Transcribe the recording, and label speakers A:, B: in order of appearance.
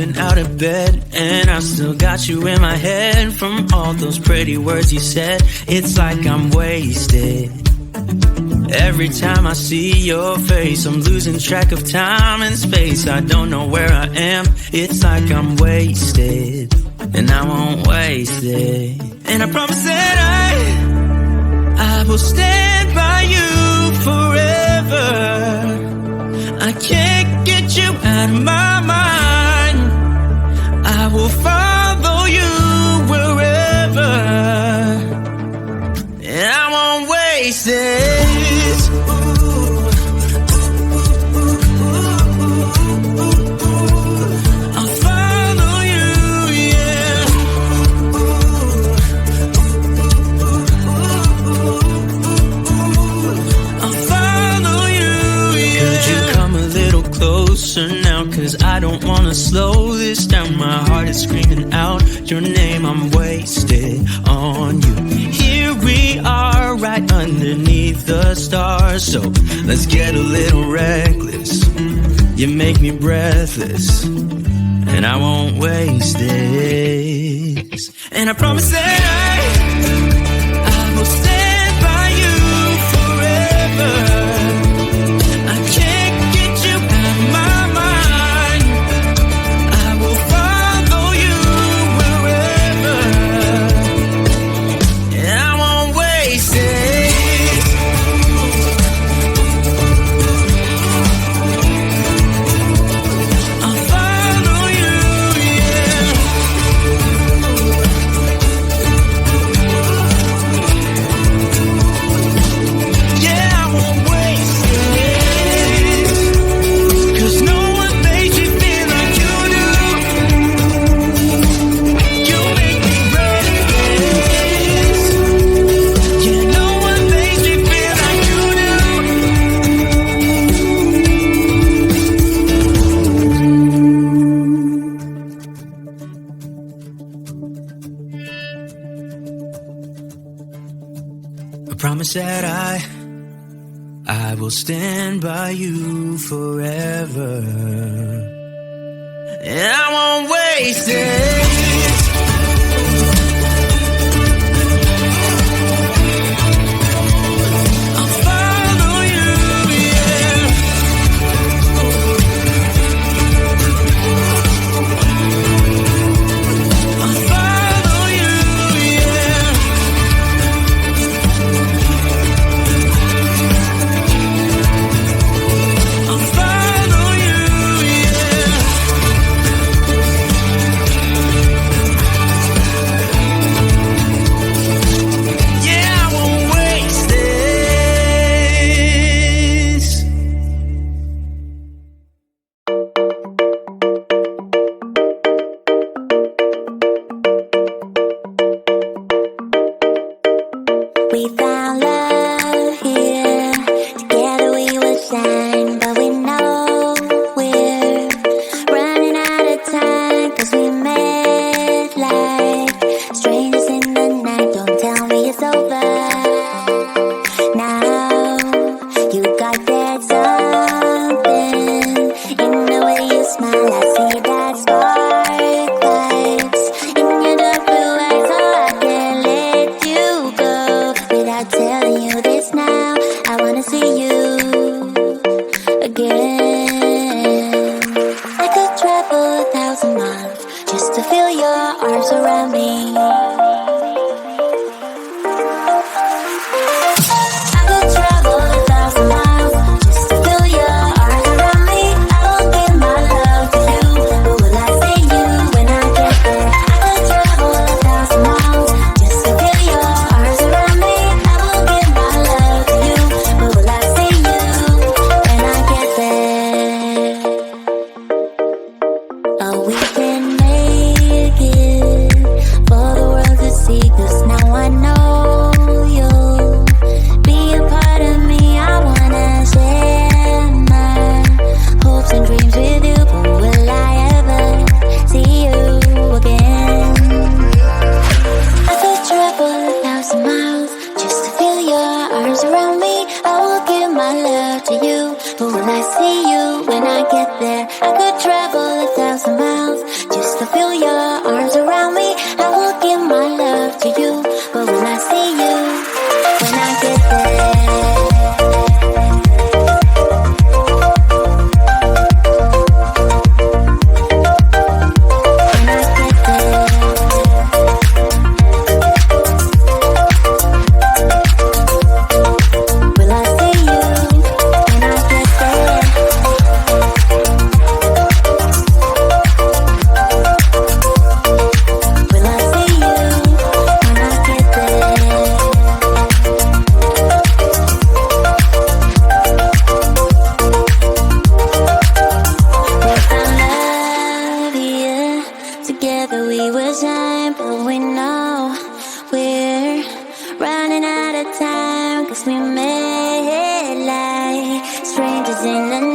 A: rolling out of bed, and I still got you in my head from all those pretty words you said. It's like I'm wasted. Every time I see your face, I'm losing track of time and space. I don't know where I am. It's like I'm wasted, and I won't waste it. And I promise that I will stand by you forever. I can't get you out of my mind. I will follow you wherever, and I won't waste it. Now, cause I don't wanna slow this down. My heart is screaming out your name. I'm wasted on you. Here we are, right underneath the stars. So let's get a little reckless. You make me breathless, and I won't waste this. And I promise that I will stand by you forever. Promise that I will stand by you forever, and I won't waste it.
B: to you. But will I see you when I get there? I could travel 1,000 miles in the